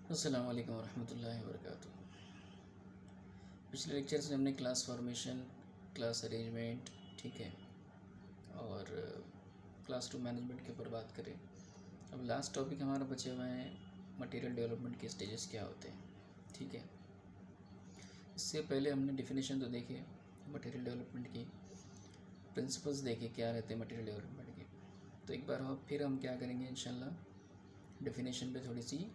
अस्सलाम वालेकुम वरहमतुल्लाहि वबरकातुहू। पिछले लेक्चर से हमने क्लास फॉर्मेशन, क्लास अरेंजमेंट, ठीक है, और क्लास रूम मैनेजमेंट के ऊपर बात करें। अब लास्ट टॉपिक हमारा बचे हुए हैं मटेरियल डेवलपमेंट के स्टेजेस क्या होते हैं, ठीक है। इससे पहले हमने डेफिनेशन तो देखे मटेरियल डेवलपमेंट की, प्रिंसिपल्स देखे क्या रहते हैं मटेरियल डेवलपमेंट के। तो एक बार फिर हम क्या करेंगे इंशाल्लाह डेफिनेशन पे थोड़ी सी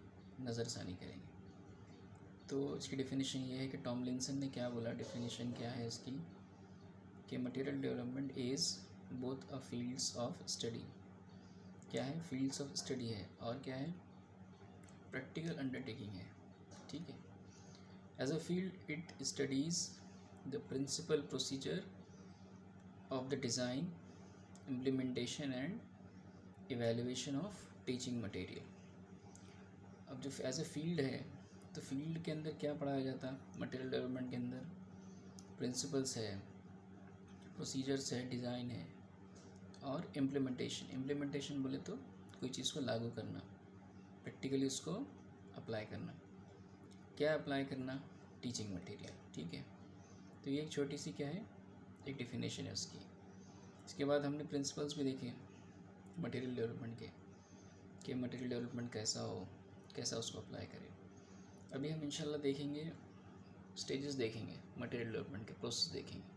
नज़रसानी करेंगे। तो इसकी डेफिनेशन ये है कि टॉमलिंसन ने क्या बोला, डेफिनेशन क्या है इसकी कि material development is both a fields of study. क्या है? फील्ड्स ऑफ स्टडी है, और क्या है? प्रैक्टिकल अंडरटेकिंग है, ठीक है। As a field it studies the principle procedure of the design, implementation and evaluation of teaching material. अब जो एज ए फील्ड है तो फील्ड के अंदर क्या पढ़ाया जाता है मटेरियल डेवलपमेंट के अंदर? प्रिंसिपल्स है, प्रोसीजर्स है, डिज़ाइन है, और इम्प्लीमेंटेशन। इम्प्लीमेंटेशन बोले तो कोई चीज़ को लागू करना, प्रैक्टिकली उसको अप्लाई करना। क्या अप्लाई करना? टीचिंग मटेरियल, ठीक है। तो ये एक छोटी सी क्या है, एक डेफिनेशन है उसकी। इसके बाद हमने प्रिंसिपल्स भी देखे मटेरियल डेवलपमेंट के, कि मटेरियल डेवलपमेंट कैसा हो, कैसा उसको अप्लाई करें। अभी हम इंशाल्लाह देखेंगे स्टेजेस, देखेंगे मटेरियल डेवलपमेंट के प्रोसेस देखेंगे।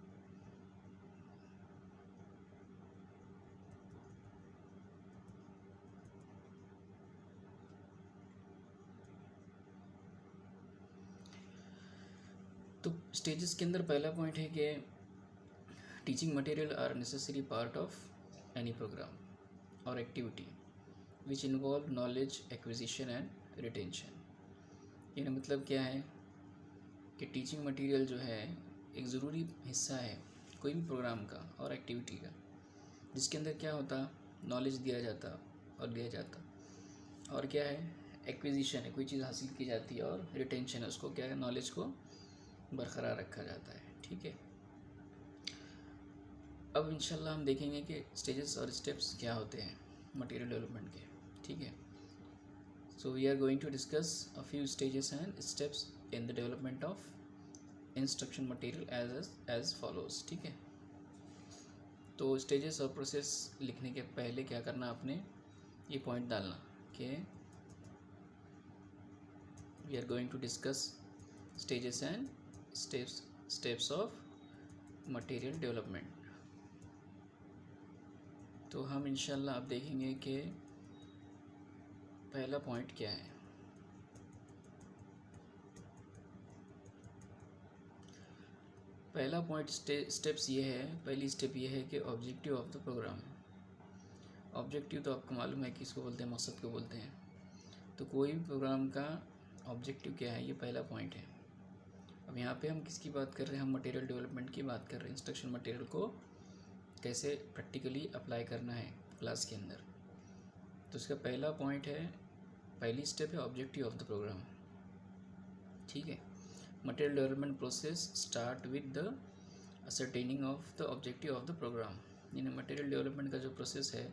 तो स्टेजेस के अंदर पहला पॉइंट है कि teaching material are necessary part of any program और activity which involve knowledge acquisition and retention. यानी मतलब क्या है कि टीचिंग मटेरियल जो है एक ज़रूरी हिस्सा है कोई भी प्रोग्राम का और एक्टिविटी का, जिसके अंदर क्या होता, नॉलेज दिया जाता और दिया जाता, और क्या है, एक्विजिशन है, कोई चीज़ हासिल की जाती है, और रिटेंशन है, उसको क्या है, नॉलेज को बरकरार रखा जाता है, ठीक है। अब इंशाल्लाह हम देखेंगे कि स्टेजेस और स्टेप्स क्या होते हैं मटेरियल डेवलपमेंट के, ठीक है। So we are going to discuss a few stages and steps in the development of instruction material as follows, ठीक है। तो स्टेजेस और प्रोसेस लिखने के पहले क्या करना, आपने ये पॉइंट डालना कि we are going to discuss stages and steps of material development. तो हम इंशाल्लाह अब देखेंगे कि पहला पॉइंट क्या है। पहला पॉइंट स्टेप्स ये है, पहली स्टेप ये है कि objective of the program. Objective तो आपको मालूम है कि इसको बोलते हैं, मकसद को बोलते हैं। तो कोई भी प्रोग्राम का ऑब्जेक्टिव क्या है, ये पहला पॉइंट है। अब यहाँ पे हम किसकी बात कर रहे हैं, हम मटेरियल डेवलपमेंट की बात कर रहे हैं। इंस्ट्रक्शन मटेरियल को कैसे प्रैक्टिकली अप्लाई करना है क्लास के अंदर। तो इसका पहला पॉइंट है, पहली स्टेप है ऑब्जेक्टिव ऑफ द प्रोग्राम, ठीक है। Material development process start with the ascertaining of the objective of the program. यानी मटेरियल डेवलपमेंट का जो प्रोसेस है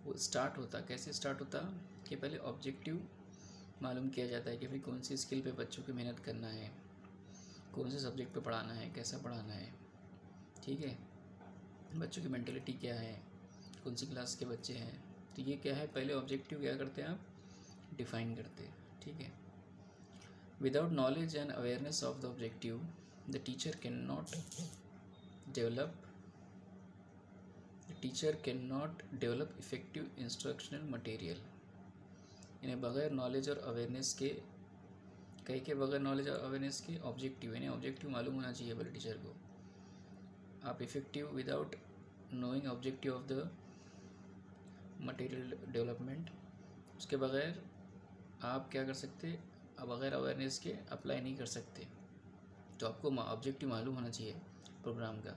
वो स्टार्ट होता, कैसे स्टार्ट होता कि पहले ऑब्जेक्टिव मालूम किया जाता है कि भाई कौन सी स्किल पे बच्चों को मेहनत करना है, कौन से सब्जेक्ट पे पढ़ाना है, कैसा पढ़ाना है, ठीक है। बच्चों की मेंटलिटी क्या है, कौन सी क्लास के बच्चे हैं। तो ये क्या है, पहले ऑब्जेक्टिव क्या करते हैं आप, डिफाइन करते हैं, ठीक है। Without knowledge and awareness of the objective the teacher can not develop effective instructional material. यानी बगैर नॉलेज और अवेयरनेस के, कहीं के बगैर नॉलेज और अवेयरनेस के ऑब्जेक्टिव, यानी ऑब्जेक्टिव मालूम होना चाहिए बड़े टीचर को। आप effective without knowing objective of the material development, उसके बगैर आप क्या कर सकते, बगैर अवेयरनेस के अप्लाई नहीं कर सकते। तो आपको ऑब्जेक्टिव मालूम होना चाहिए प्रोग्राम का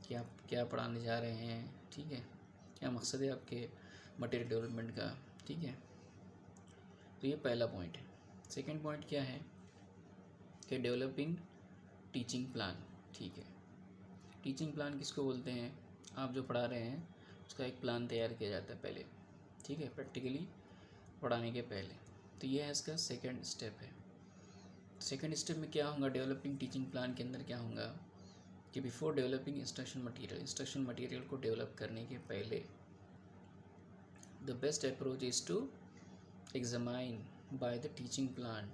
कि आप क्या पढ़ाने जा रहे हैं, ठीक है, क्या मकसद है आपके मटेरियल डेवलपमेंट का, ठीक है। तो ये पहला पॉइंट है। सेकंड पॉइंट क्या है कि डेवलपिंग टीचिंग प्लान, ठीक है। टीचिंग प्लान किसको बोलते हैं, आप जो पढ़ा रहे हैं उसका एक प्लान तैयार किया जाता है पहले, ठीक है, प्रैक्टिकली पढ़ाने के पहले। तो ये है इसका सेकंड स्टेप है। सेकंड स्टेप में क्या होगा, डेवलपिंग टीचिंग प्लान के अंदर क्या होगा कि बिफोर डेवलपिंग इंस्ट्रक्शन मटेरियल को डेवलप करने के पहले the best approach is to examine by the teaching plan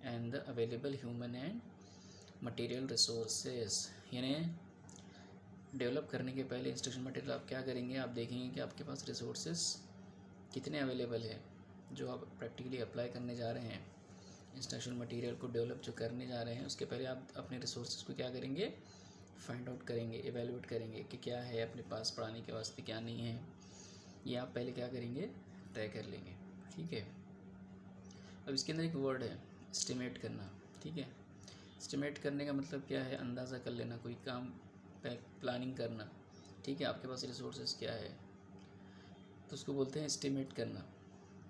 and the available human and material resources. यानी डेवलप करने के पहले इंस्ट्रक्शन मटेरियल आप क्या करेंगे, आप देखेंगे कि आपके पास रिसोर्सेज कितने अवेलेबल है जो आप प्रैक्टिकली अप्लाई करने जा रहे हैं। इंस्ट्रक्शन मटेरियल को डेवलप जो करने जा रहे हैं उसके पहले आप अपने रिसोर्सेज को क्या करेंगे, फाइंड आउट करेंगे, एवेलुएट करेंगे कि क्या है अपने पास पढ़ाने के वास्ते, क्या नहीं है, ये आप पहले क्या करेंगे, तय कर लेंगे। ठीक है। अब इसके अंदर एक वर्ड है एस्टिमेट करना। ठीक है। एस्टिमेट करने का मतलब क्या है, अंदाज़ा कर लेना, कोई काम प्लानिंग करना। ठीक है। आपके पास रिसोर्सेज क्या है तो उसको बोलते हैं एस्टिमेट करना।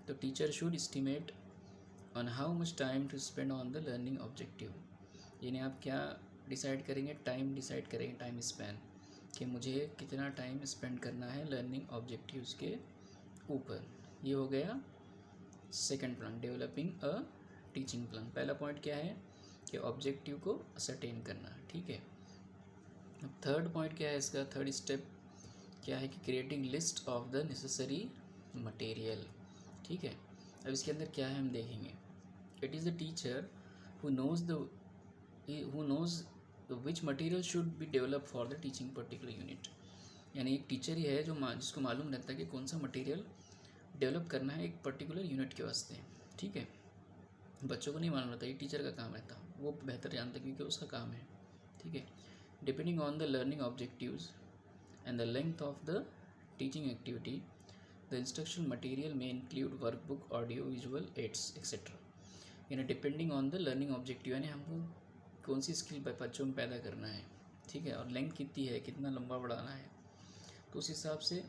तो teacher should estimate on how much time to spend on the learning objective. यानी आप क्या डिसाइड करेंगे, टाइम डिसाइड करेंगे, टाइम स्पेन, कि मुझे कितना टाइम स्पेंड करना है लर्निंग ऑब्जेक्टिव्स के ऊपर। ये हो गया सेकंड प्लान, डेवलपिंग अ टीचिंग प्लान। पहला पॉइंट क्या है कि ऑब्जेक्टिव को असरटेन करना। ठीक है। अब थर्ड पॉइंट क्या है इसका, थर्ड स्टेप क्या है कि creating list of the necessary material. ठीक है। अब इसके अंदर क्या है हम देखेंगे। It is the teacher who nose which material should be develop for the teaching particular unit. यानी एक टीचर ही है जो जिसको मालूम रहता है कि कौन सा मटेरियल डेवलप करना है एक पर्टिकुलर यूनिट के वास्ते। ठीक है। बच्चों को नहीं मालूम रहता, ये टीचर का काम रहता, वो बेहतर जानता है क्योंकि उसका काम है। ठीक है। Depending on the learning objectives and the length of the teaching activity, the instruction material may include workbook, audio visual aids etc. यानी depending on the learning objective, यानी हमको कौन सी स्किल बच्चों में पैदा करना है। ठीक है। और लेंथ कितनी है, कितना लंबा बढ़ाना है, तो उस हिसाब से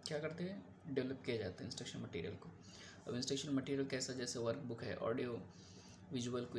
क्या करते हैं, डेवलप किया जाता है इंस्ट्रक्शन मटेरियल को। अब इंस्ट्रक्शन मटेरियल कैसा, जैसे वर्कबुक है, ऑडियो विजुअल को